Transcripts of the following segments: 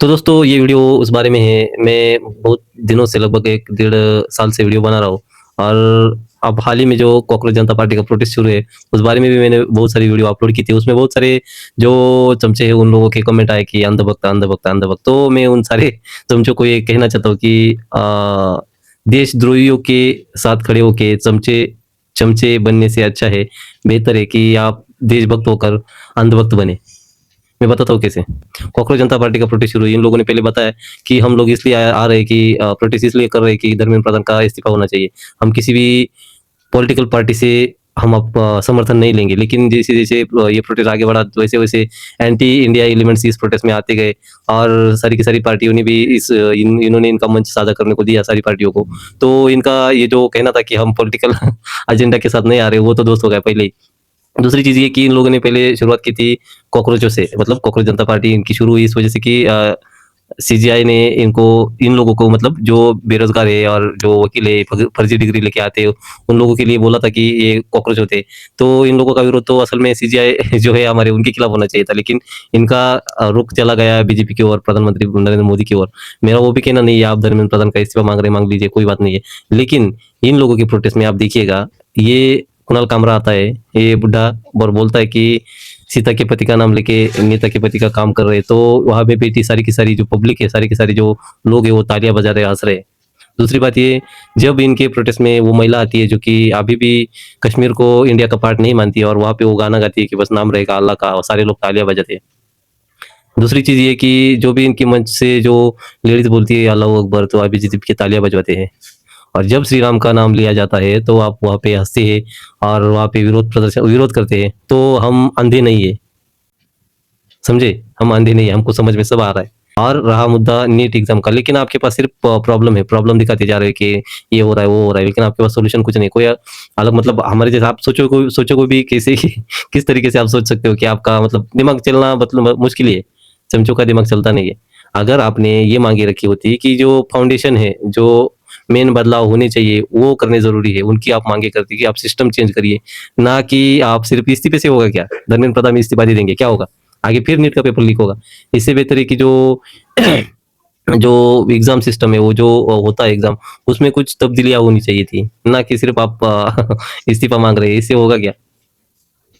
तो दोस्तों ये वीडियो उस बारे में है, मैं बहुत दिनों से लगभग 1 डेढ़ साल से वीडियो बना रहा हूँ और अब हाल ही में जो कॉकरोच जनता पार्टी का प्रोटेस्ट शुरू है, उस बारे में भी मैंने बहुत सारी वीडियो अपलोड की थी। उसमें बहुत सारे जो चमचे हैं उन लोगों के कमेंट आए कि अंधभक्त, अंधभक्त, अंधभक्त। तो मैं उन सारे चमचों को ये कहना चाहता हूँ कि देशद्रोहियों के साथ खड़े होके चमचे बनने से अच्छा है, बेहतर है कि आप देशभक्त होकर अंधभक्त बने। मैं बताता हूँ कैसे। कॉकरोच जनता पार्टी का प्रोटेस्ट शुरू हुई। इन लोगों ने पहले बताया कि हम लोग इसलिए आ रहे हैं कि प्रोटेस्ट इसलिए कर रहे हैं कि धर्मेंद्र प्रधान का इस्तीफा होना चाहिए। हम किसी भी पॉलिटिकल पार्टी से हम समर्थन नहीं लेंगे। लेकिन जैसे-जैसे ये प्रोटेस्ट आगे बढ़ा वैसे-वैसे एंटी इंडिया एलिमेंट्स इस प्रोटेस्ट में आते गए और सारी की सारी पार्टियों ने भी इन्होंने इनका मंच साझा करने को दिया सारी पार्टियों को। तो इनका ये जो कहना था कि हम पॉलिटिकल एजेंडा के साथ नहीं आ रहे, वो तो दोस्त हो गया पहले ही। दूसरी चीज़ ये कि इन लोगों ने पहले शुरुआत की थी कॉकरोचों से, मतलब कॉकरोच जनता पार्टी इनकी शुरू हुई इस वजह से कि सीजीआई ने इन लोगों को मतलब जो बेरोज़गार है और जो वकील है, फर्जी डिग्री लेके आते हैं, उन लोगों के लिए बोला था कि ये कॉकरोच होते हैं। तो इन लोगों का विरोध तो असल में सीजीआई जो है हमारे उनके खिलाफ होना चाहिए था, लेकिन इनका रुख चला गया बीजेपी की ओर, प्रधानमंत्री नरेंद्र मोदी की ओर। मेरा वो भी कहना नहीं है, आप धर्मेंद्र प्रधान का इस्तीफा माँग रहे हैं, माँग लीजिए, कोई बात नहीं है। लेकिन इन लोगों के प्रोटेस्ट में आप देखिएगा, ये कुणाल कामरा आता है, ये बुड्ढा और बोलता है कि सीता के पति का नाम लेके नेता के पति का काम कर रहे हैं, तो वहाँ पे बेटी सारी की सारी जो पब्लिक है, सारी की सारी जो लोग हैं, वो तालियाँ बजा रहे हैं, हँस रहे हैं। दूसरी बात ये, जब इनके प्रोटेस्ट में वो महिला आती है, जो कि अभी भी कश्मीर को इंडिया का पार्ट नहीं मानती है और वहाँ पे वो गाना गाती है कि बस नाम रहेगा अल्लाह का और सारे लोग तालियाँ बजाते हैं। दूसरी चीज़ ये कि जो भी इनके मंच से जो लेडीज़ बोलती है अल्लाहू अकबर, तो अभी जीत के तालियाँ बजवाते हैं। और जब श्री राम का नाम लिया जाता है, तो आप वहाँ पे हँसते हैं और वहाँ पे विरोध करते हैं। तो हम अंधे नहीं है, समझे? हम अंधे नहीं है, हमको समझ में सब आ रहा है। और रहा मुद्दा नीट एग्ज़ाम का, लेकिन आपके पास सिर्फ़ प्रॉब्लम है, प्रॉब्लम दिखाते जा रहे हैं कि ये हो रहा है, वो हो रहा है, लेकिन आपके पास सॉल्यूशन कुछ नहीं। कोई अलग मतलब हमारे जैसा आप सोचो भी कैसे किस तरीके से आप सोच सकते हो कि आपका मतलब दिमाग चलना मतलब मुश्किल ही है। चमचों का दिमाग चलता नहीं है। अगर आपने ये माँगे रखी होती कि जो फाउंडेशन है, जो मेन बदलाव होने चाहिए, वो करने ज़रूरी है, उनकी आप माँगे करती कि आप सिस्टम चेंज करिए, ना कि आप सिर्फ़ इस्तीफे से होगा क्या? धर्मेंद्र प्रधान इस्तीफा दे देंगे, क्या होगा? आगे फिर नीट का पेपर लीक होगा। इससे बेहतर है कि जो जो एग्ज़ाम सिस्टम है, वो जो होता है एग्ज़ाम, उसमें कुछ तब्दीलियाँ होनी चाहिए थी, ना कि सिर्फ़ आप इस्तीफा माँग रहे हैं, इससे होगा क्या?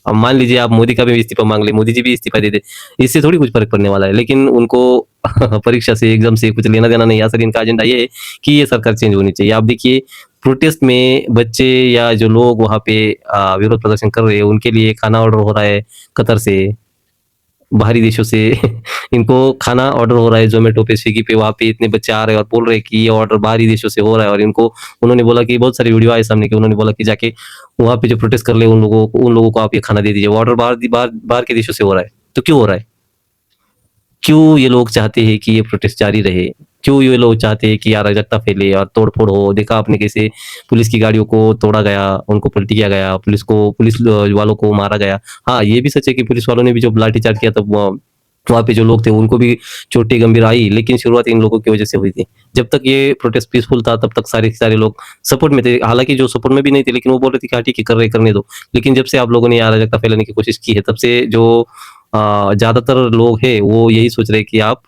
अब मान लीजिए आप मोदी का भी इस्तीफा माँग लें, मोदी जी भी इस्तीफा दे दें, इससे थोड़ी कुछ फ़र्क पड़ने वाला है। लेकिन उनको परीक्षा से, एग्ज़ाम से कुछ लेना-देना नहीं है। असल इनका एजेंडा ये है कि ये सरकार चेंज होनी चाहिए। आप देखिए प्रोटेस्ट में बच्चे या जो लोग वहाँ पे विरोध प्रदर्शन कर रहे हैं, उनके लिए खाना ऑर्डर हो रहा है कतर से, बाहरी देशों से इनको खाना ऑर्डर हो रहा है ज़ोमैटो पे, स्विगी पे, वहाँ पे इतने बच्चे आ रहे हैं और बोल रहे हैं कि ये ऑर्डर बाहरी देशों से हो रहा है और इनको उन्होंने बोला कि बहुत सारी वीडियो आए सामने कि उन्होंने बोला कि जाके वहाँ पे जो प्रोटेस्ट कर रहे हैं उन लोगों को आप ये खाना दे दीजिए। वो ऑर्डर बाहर के देशों से हो रहा है। तो क्यों हो रहा है? क्यों ये लोग चाहते हैं कि ये प्रोटेस्ट जारी रहे? क्यों ये लोग चाहते हैं कि अराजकता फैले और तोड़-फोड़ हो? देखा आपने कैसे पुलिस की गाड़ियों को तोड़ा गया, उनको पलटी किया गया, पुलिस वालों को मारा गया। हाँ, ये भी सच है कि पुलिस वालों ने भी जब लाठीचार्ज किया तब वहाँ पे जो लोग थे उनको भी चोटें गंभीर आई, लेकिन शुरुआत इन लोगों की वजह से हुई थी। जब तक ये प्रोटेस्ट पीसफुल था तब तक सारे के सारे लोग सपोर्ट में थे। हालाँकि जो सपोर्ट में भी नहीं थे, लेकिन वो बोल रहे थे कि हाँ ठीक है, कर रहे करने दो। लेकिन जब से आप लोगों ने ये अराजकता फैलाने की कोशिश की है, तब से जो ज़्यादातर लोग हैं वो यही सोच रहे हैं कि आप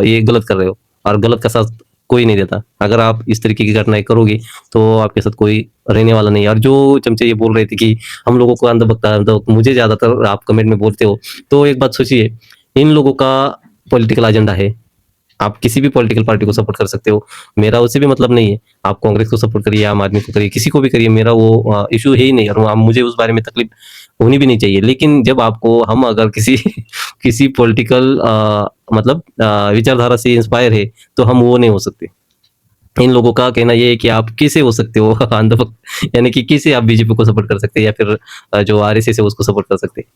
ये गलत कर रहे हो और गलत का साथ कोई नहीं देता। अगर आप इस तरीके की घटनाएँ करोगे तो आपके साथ कोई रहने वाला नहीं है। और जो चमचे ये बोल रहे थे कि हम लोगों को अंधभक्त मुझे ज़्यादातर आप कमेंट में बोलते हो, तो एक बात सोचिए, इन लोगों का पॉलिटिकल एजेंडा है। आप किसी भी पॉलिटिकल पार्टी को सपोर्ट कर सकते हो। मेरा उससे भी मतलब नहीं है। आप कांग्रेस को सपोर्ट करिए, आम आदमी को करिए, किसी को भी करिए, मेरा वो इश्यू है ही नहीं और मुझे उस बारे में तकलीफ होनी भी नहीं चाहिए। लेकिन जब आपको हम अगर किसी किसी पॉलिटिकल मतलब विचारधारा से इंस्पायर है, तो हम वो नहीं हो सकते। इन लोगों का कहना ये है कि आप कैसे हो सकते हो अंधभक्त, यानी कि कैसे आप बीजेपी को सपोर्ट कर सकते हैं या फिर जो आरएसएस है उसको सपोर्ट कर सकते हैं।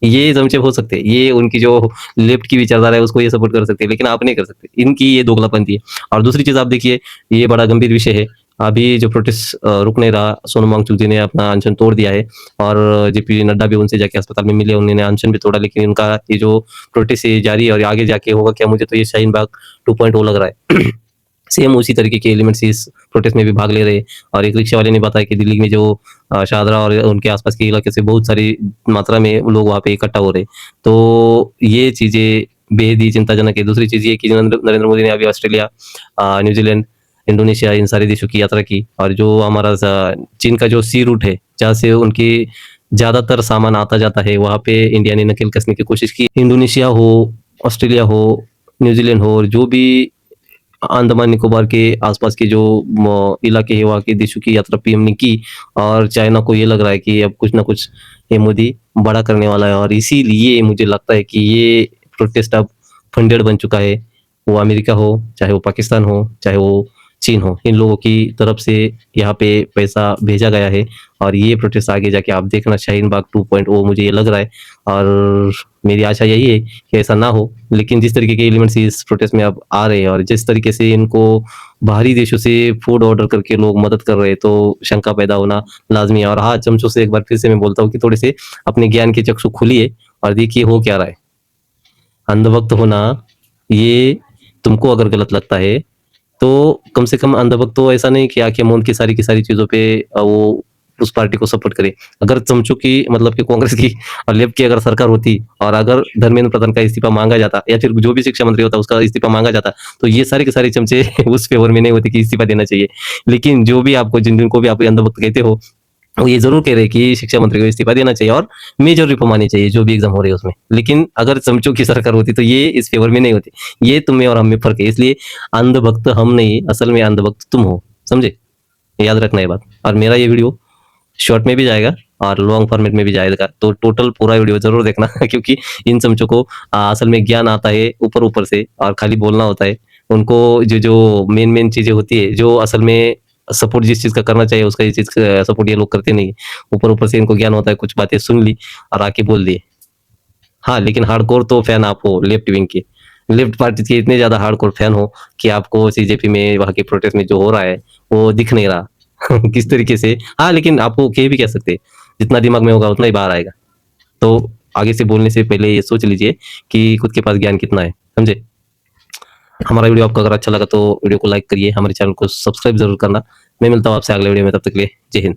ये चमचे हो सकते हैं, ये उनकी जो लेफ्ट की विचारधारा है उसको ये सपोर्ट कर सकते हैं, लेकिन आप नहीं कर सकते। इनकी ये दोगलापंती है। और दूसरी चीज़ आप देखिए, ये बड़ा गंभीर विषय है। अभी जो प्रोटेस्ट रुक नहीं रहा, सोनम वांगचुक जी ने अपना अनशन तोड़ दिया है और जेपी नड्डा भी उनसे जाके अस्पताल में मिले, उन्होंने अनशन भी तोड़ा, लेकिन उनका ये जो प्रोटेस्ट है जारी है और आगे जाके होगा क्या, मुझे तो ये शाहीन बाग 2.0 लग रहा है। सेम उसी तरीके के एलिमेंट्स इस प्रोटेस्ट में भी भाग ले रहे हैं। और एक रिक्शा वाले ने बताया कि दिल्ली में जो शाहदरा और उनके आसपास के इलाके से बहुत सारी मात्रा में लोग वहाँ पे इकट्ठा हो रहे हैं। तो ये चीज़ें बेहद ही चिंताजनक है। दूसरी चीज़ ये है कि नरेंद्र मोदी ने अभी ऑस्ट्रेलिया, न्यूज़ीलैंड, इंडोनेशिया इन सारे देशों की यात्रा की, और जो हमारा चीन का जो सी रूट है, जहाँ से उनकी ज़्यादातर सामान आता जाता है, वहाँ पे इंडिया ने नकेल कसने की कोशिश की। इंडोनेशिया हो, ऑस्ट्रेलिया हो, न्यूज़ीलैंड हो, और जो भी अंडमान निकोबार के आसपास के जो इलाके हैं, वहाँ के देशों की यात्रा पीएम ने की, और चाइना को ये लग रहा है कि अब कुछ ना कुछ ये मोदी बड़ा करने वाला है, और इसीलिए मुझे लगता है कि ये प्रोटेस्ट अब फंडेड बन चुका है। वो अमेरिका हो, चाहे वो पाकिस्तान हो, चाहे वो चीन हो, इन लोगों की तरफ से यहाँ पे पैसा भेजा गया है, और ये प्रोटेस्ट आगे जाके आप देखना शाहीन बाग 2.0, मुझे ये लग रहा है, और मेरी आशा यही है कि ऐसा ना हो। लेकिन जिस तरीके के एलिमेंट्स इस प्रोटेस्ट में अब आ रहे हैं, और जिस तरीके से इनको बाहरी देशों से फूड ऑर्डर करके लोग मदद कर रहे हैं, तो शंका पैदा होना लाजमी है। और हाँ, चमचों से एक बार फिर से मैं बोलता हूँ कि थोड़े से अपने ज्ञान के चक्षु खोलिए और देखिए हो क्या रहा है। अंधभक्त होना, ये तुमको अगर गलत लगता है, तो कम से कम अंधभक्त तो ऐसा नहीं कि आंखें मूंद के सारी की सारी चीज़ों पे वो उस पार्टी को सपोर्ट करे। अगर चमचों की, मतलब कि कांग्रेस की और लेफ्ट की अगर सरकार होती, और अगर धर्मेंद्र प्रधान का इस्तीफा मांगा जाता, या फिर जो भी शिक्षा मंत्री होता उसका इस्तीफा मांगा जाता, तो ये सारे के सारे चमचे उस फेवर में नहीं होते कि इस्तीफा देना चाहिए। लेकिन जो भी आपको, जिनको भी आप अंधभक्त कहते हो, वो ये जरूर कह रहे हैं कि शिक्षा मंत्री को इस्तीफा देना चाहिए और मेजर रिफॉर्म आनी चाहिए जो भी एग्जाम हो रही है उसमें। लेकिन अगर चमचों की सरकार होती तो ये इस फेवर में नहीं होती। ये तुम में और हम में फर्क है। इसलिए अंधभक्त हम नहीं, असल में अंधभक्त तुम हो, समझे? याद रखना ये बात। और मेरा ये वीडियो शॉर्ट में भी जाएगा और लॉन्ग फॉर्मेट में भी जाएगा, तो टोटल पूरा वीडियो जरूर देखना क्योंकि इन चमचों को असल में ज्ञान आता है ऊपर ऊपर से, और खाली बोलना होता है। उनको जो जो मेन मेन चीजें होती है, जो असल में सपोर्ट जिस चीज का करना चाहिए उसका ये चीज सपोर्ट ये लोग करते नहीं। ऊपर ऊपर से इनको ज्ञान होता है, कुछ बातें सुन ली और आके बोल दिए। हाँ, लेकिन हार्डकोर तो फैन आप हो लेफ्ट विंग के, लेफ्ट पार्टी के इतने ज्यादा हार्डकोर फैन हो कि आपको सीजेपी में, वहां के प्रोटेस्ट में जो हो रहा है वो दिख नहीं रहा किस तरीके से। हाँ, लेकिन आपको कह भी कह सकते हैं, जितना दिमाग में होगा उतना ही बाहर आएगा। तो आगे से बोलने से पहले ये सोच लीजिए कि खुद के पास ज्ञान कितना है, समझे? हमारा वीडियो आपको अगर अच्छा लगा तो वीडियो को लाइक करिए, हमारे चैनल को सब्सक्राइब जरूर करना। मैं मिलता हूँ आपसे अगले वीडियो में, तब तक के लिए जय हिंद।